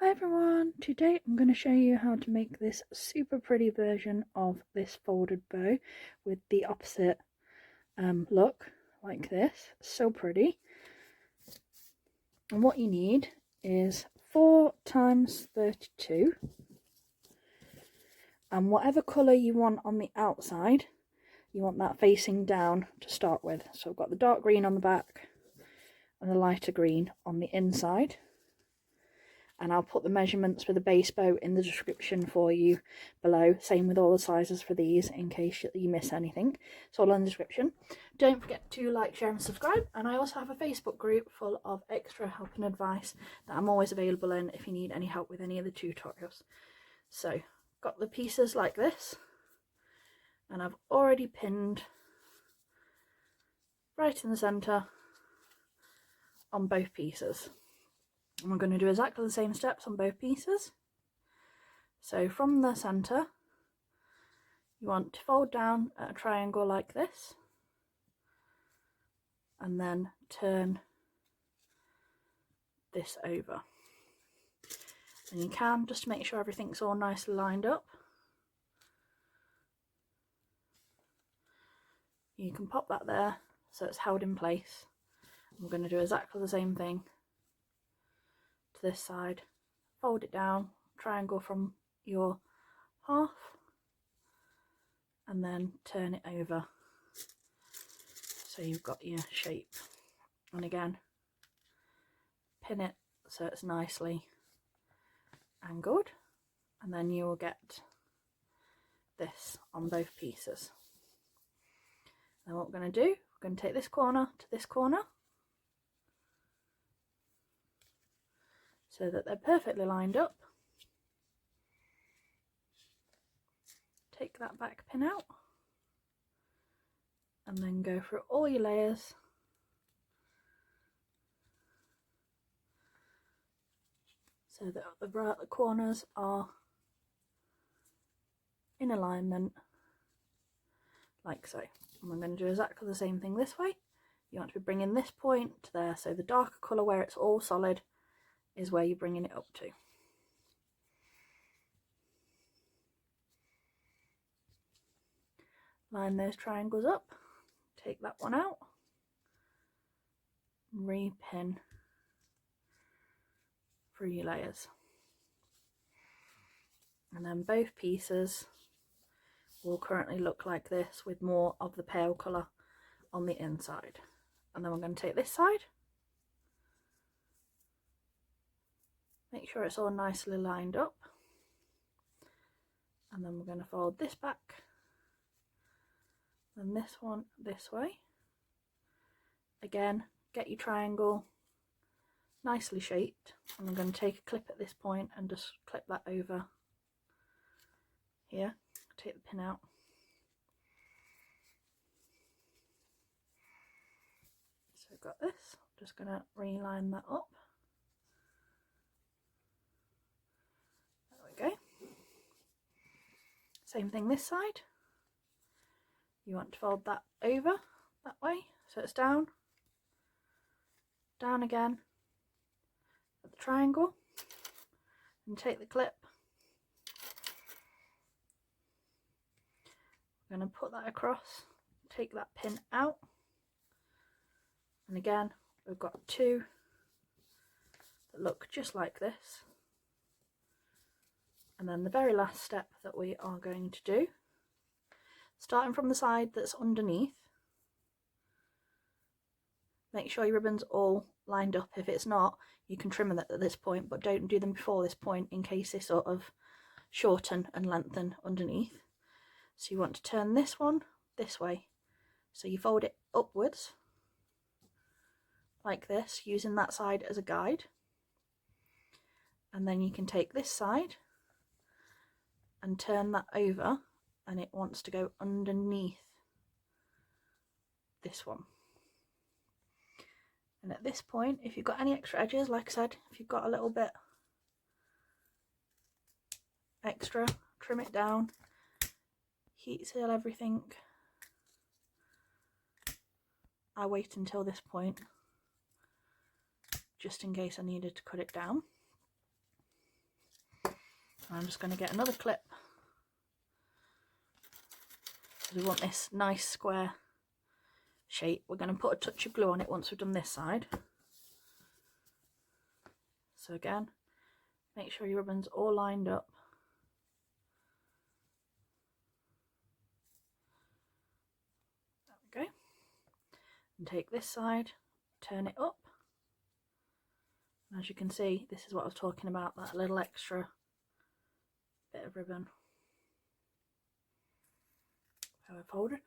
Hi everyone, today I'm going to show you how to make this super pretty version of this folded bow with the opposite look like this. So pretty. And what you need is 4 times 32 and whatever colour you want on the outside, you want that facing down to start with. So I've got the dark green on the back and the lighter green on the inside. And I'll put the measurements for the base bow in the description for you below. Same with all the sizes for these in case you miss anything. It's all in the description. Don't forget to like, share and subscribe. And I also have a Facebook group full of extra help and advice that I'm always available in if you need any help with any of the tutorials. So, got the pieces like this. And I've already pinned right in the centre on both pieces. And we're going to do exactly the same steps on both pieces. So from the centre, you want to fold down at a triangle like this, and then turn this over. And you can, just to make sure everything's all nicely lined up, you can pop that there so it's held in place. I'm going to do exactly the same thing to this side. Fold it down, triangle from your half, and then turn it over so you've got your shape. And again, pin it so it's nicely angled, and then you will get this on both pieces. Then what we're going to do, we're going to take this corner to this corner so that they're perfectly lined up. Take that back pin out and then go through all your layers so that the corners are in alignment like so. And we're going to do exactly the same thing this way. You want to be bringing this point to there, so the darker colour where it's all solid is where you're bringing it up to. Line those triangles up, take that one out, re-pin through your layers, and then both pieces will currently look like this with more of the pale colour on the inside. And then we're going to take this side, make sure it's all nicely lined up, and then we're going to fold this back, and this one this way. Again, get your triangle nicely shaped, and I'm going to take a clip at this point and just clip that over here. Take the pin out. So I've got this, I'm just going to reline that up. There we go. Same thing this side. You want to fold that over that way so it's down, down again at the triangle, and take the clip. I'm going to put that across, take that pin out, and again we've got two that look just like this. And then the very last step that we are going to do, starting from the side that's underneath, make sure your ribbon's all lined up. If it's not, you can trim it at this point, but don't do them before this point in case they sort of shorten and lengthen underneath. So you want to turn this one this way, so you fold it upwards like this, using that side as a guide, and then you can take this side and turn that over, and it wants to go underneath this one. And at this point, if you've got any extra edges, like I said, if you've got a little bit extra, trim it down, heat seal everything. I wait until this point just in case I needed to cut it down. I'm just going to get another clip, because we want this nice square shape. We're going to put a touch of glue on it once we've done this side. So again, make sure your ribbon's all lined up. There we go. And take this side, turn it up. And as you can see, this is what I was talking about, that little extra bit of ribbon. How I fold it.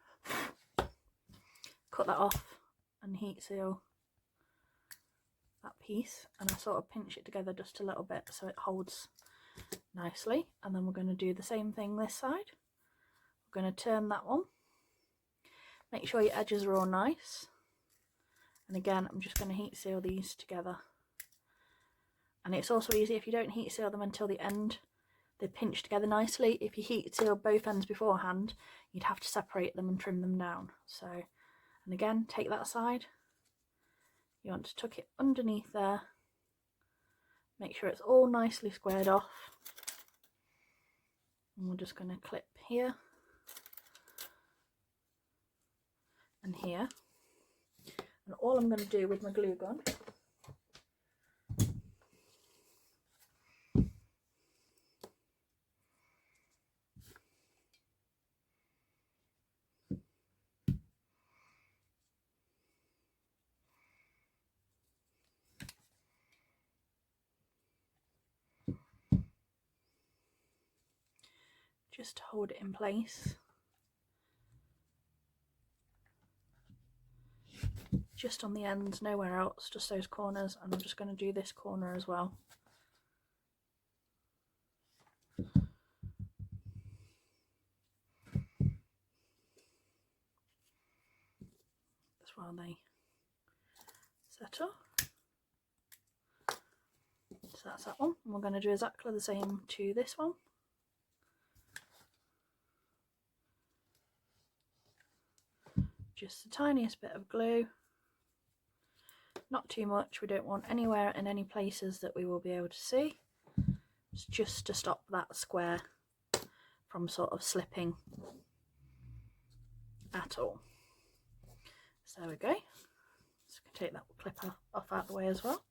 Cut that off and heat seal that piece, and I sort of pinch it together just a little bit so it holds nicely. And then we're going to do the same thing this side. We're going to turn that one. Make sure your edges are all nice. And again, I'm just going to heat seal these together. And it's also easy if you don't heat seal them until the end. They pinch together nicely. If you heat seal both ends beforehand, you'd have to separate them and trim them down. So, and again, take that side. You want to tuck it underneath there. Make sure it's all nicely squared off. And we're just going to clip here and here. And all I'm going to do with my glue gun just to hold it in place. Just on the ends, nowhere else, just those corners. And I'm just going to do this corner as well. That's while they settle. So that's that one. And we're going to do exactly the same to this one. Just the tiniest bit of glue. Not too much, we don't want anywhere in any places that we will be able to see. It's just to stop that square from sort of slipping at all. So there we go. So we can take that clip off out the way as well.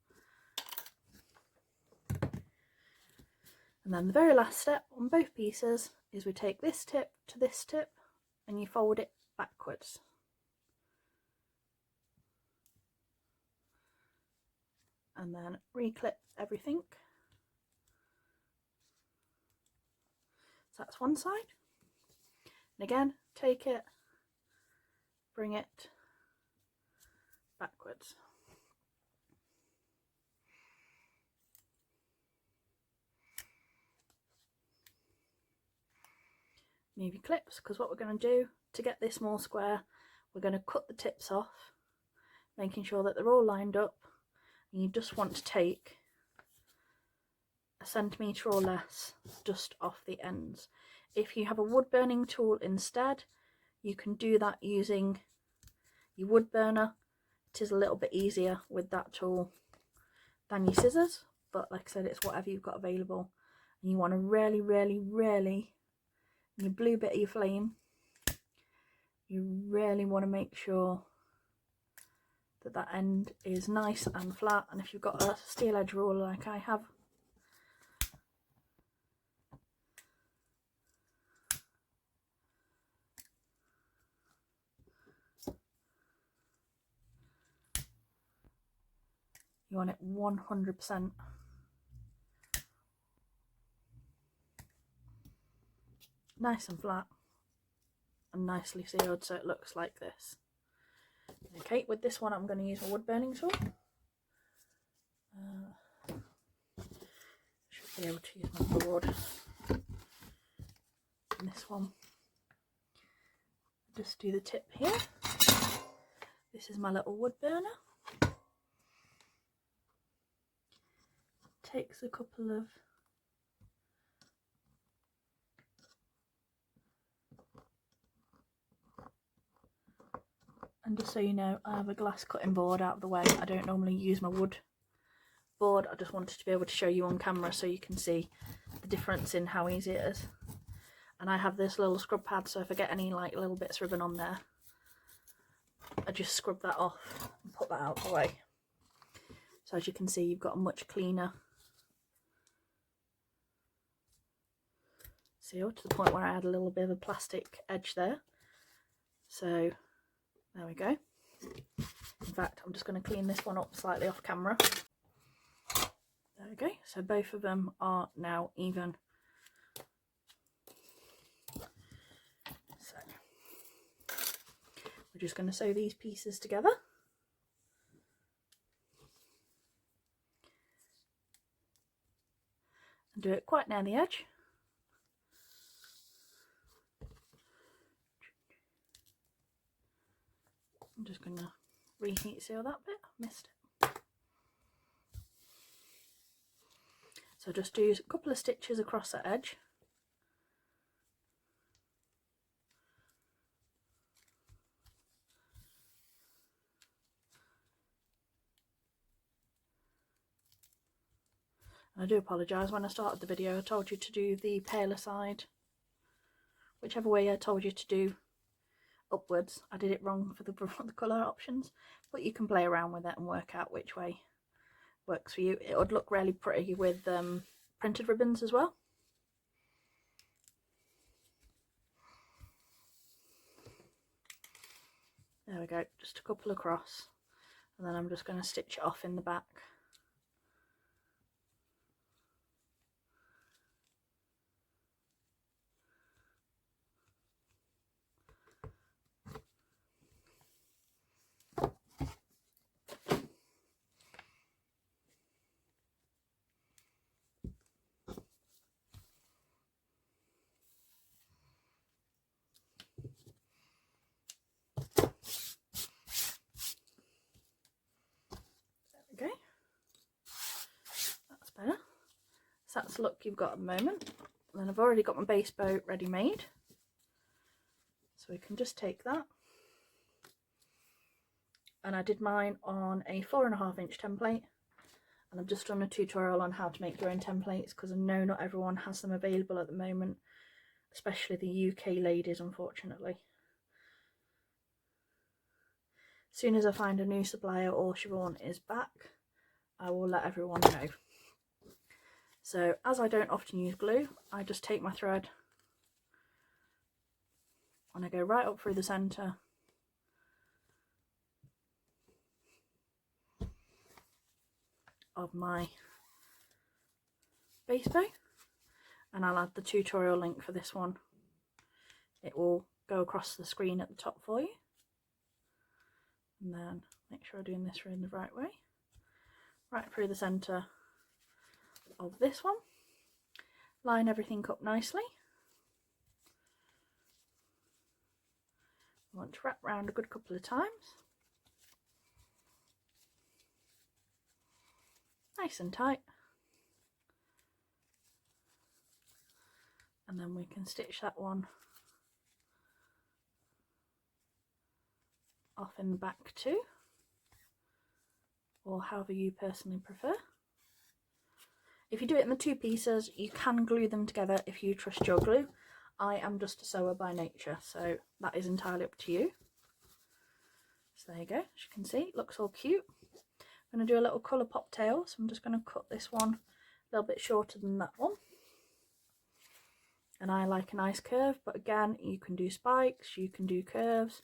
And then the very last step on both pieces is we take this tip to this tip and you fold it backwards. And then reclip everything. So that's one side. And again, take it, bring it backwards. Move your clips, because what we're going to do to get this more square, we're going to cut the tips off, making sure that they're all lined up. And you just want to take a centimetre or less just off the ends. If you have a wood burning tool instead, you can do that using your wood burner. It is a little bit easier with that tool than your scissors, but like I said, it's whatever you've got available. And you want to really, your blue bit of your flame, you really want to make sure that that end is nice and flat. And if you've got a steel edge ruler like I have, you want it 100% nice and flat and nicely sealed, so it looks like this. Okay, with this one I'm going to use a wood burning tool. Should be able to use my board. And this one, just do the tip here. This is my little wood burner. Takes a couple of and just so you know, I have a glass cutting board out of the way. I don't normally use my wood board. I just wanted to be able to show you on camera so you can see the difference in how easy it is. And I have this little scrub pad, so if I get any like little bits of ribbon on there, I just scrub that off and put that out the way. So as you can see, you've got a much cleaner seal, to the point where I had a little bit of a plastic edge there. So there we go. In fact, I'm just going to clean this one up slightly off camera. There we go. So both of them are now even. So we're just going to sew these pieces together. And do it quite near the edge. I'm just going to reheat seal that bit. Missed it. So just do a couple of stitches across that edge. And I do apologise, when I started the video I told you to do the paler side, whichever way I told you to do upwards. I did it wrong for the colour options, but you can play around with it and work out which way works for you. It would look really pretty with printed ribbons as well. There we go, just a couple across, and then I'm just going to stitch it off in the back. Okay, that's better. So that's the look you've got at the moment. And then I've already got my base bow ready made, so we can just take that. And I did mine on a 4.5 inch template, and I've just done a tutorial on how to make your own templates, because I know not everyone has them available at the moment, especially the UK ladies, unfortunately. As soon as I find a new supplier or Siobhan is back, I will let everyone know. So as I don't often use glue, I just take my thread and I go right up through the centre of my base bow, and I'll add the tutorial link for this one. It will go across the screen at the top for you. And then make sure I'm doing this in the right way. Right through the centre of this one. Line everything up nicely. I want to wrap round a good couple of times. Nice and tight. And then we can stitch that one off in the back too, or however you personally prefer. If you do it in the two pieces, you can glue them together if you trust your glue. I am just a sewer by nature, so that is entirely up to you. So there you go, as you can see, it looks all cute. I'm going to do a little colour pop tail, so I'm just going to cut this one a little bit shorter than that one. And I like a nice curve, but again, you can do spikes, you can do curves,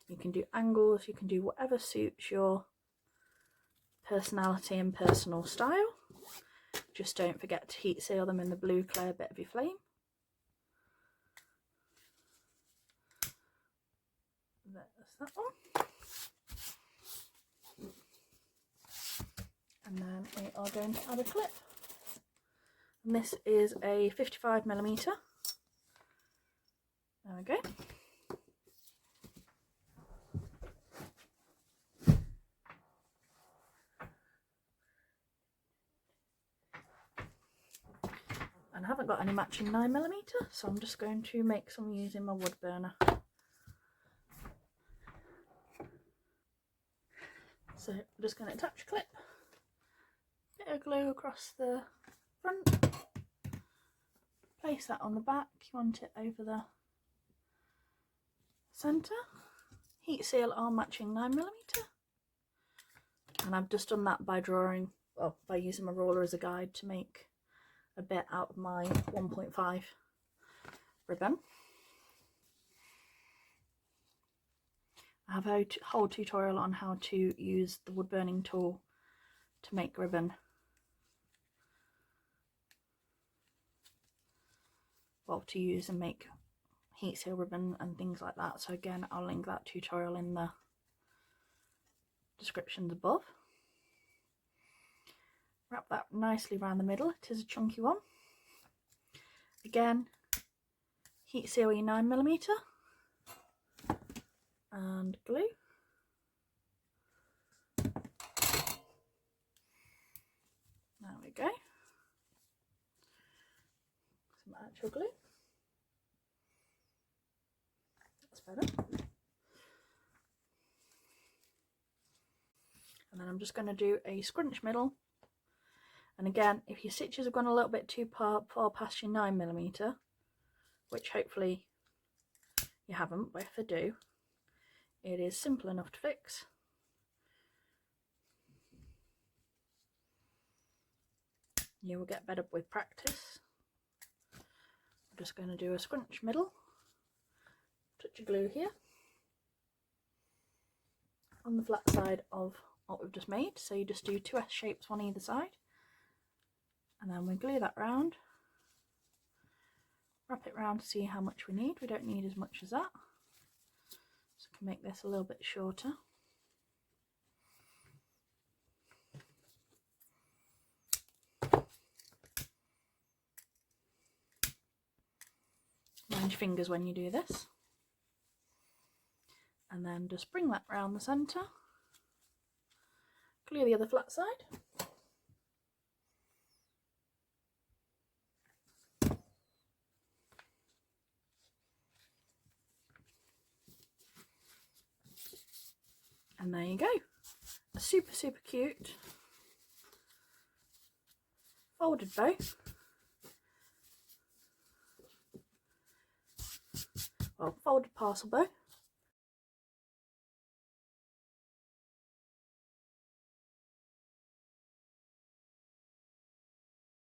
you can do angles, you can do whatever suits your personality and personal style. Just don't forget to heat seal them in the blue clear bit of your flame. There's that one. And then we are going to add a clip. And this is a 55mm. There we go. And I haven't got any matching 9mm, so I'm just going to make some using my wood burner. So I'm just going to attach a clip, bit of glue across the front, place that on the back. You want it over the centre. Heat seal our matching 9mm, and I've just done that by drawing, well, by using my ruler as a guide to make a bit out of my 1.5 ribbon. I have a whole tutorial on how to use the wood burning tool to make ribbon. Well, to use and make heat seal ribbon and things like that. So again, I'll link that tutorial in the descriptions above. Wrap that nicely around the middle. It is a chunky one. Again, heat seal your 9mm and glue. There we go. Some actual glue. That's better. And then I'm just going to do a scrunch middle. And again, if your stitches have gone a little bit too far past your 9mm, which hopefully you haven't, but if they do, it is simple enough to fix. You will get better with practice. I'm just going to do a scrunch middle, touch of glue here on the flat side of what we've just made. So you just do two S shapes on either side, and then we glue that round, wrap it round to see how much we need. We don't need as much as that, so we can make this a little bit shorter. Mind your fingers when you do this, and then just bring that round the centre, glue the other flat side, and there you go, a super cute folded bow. Well, folded parcel bow.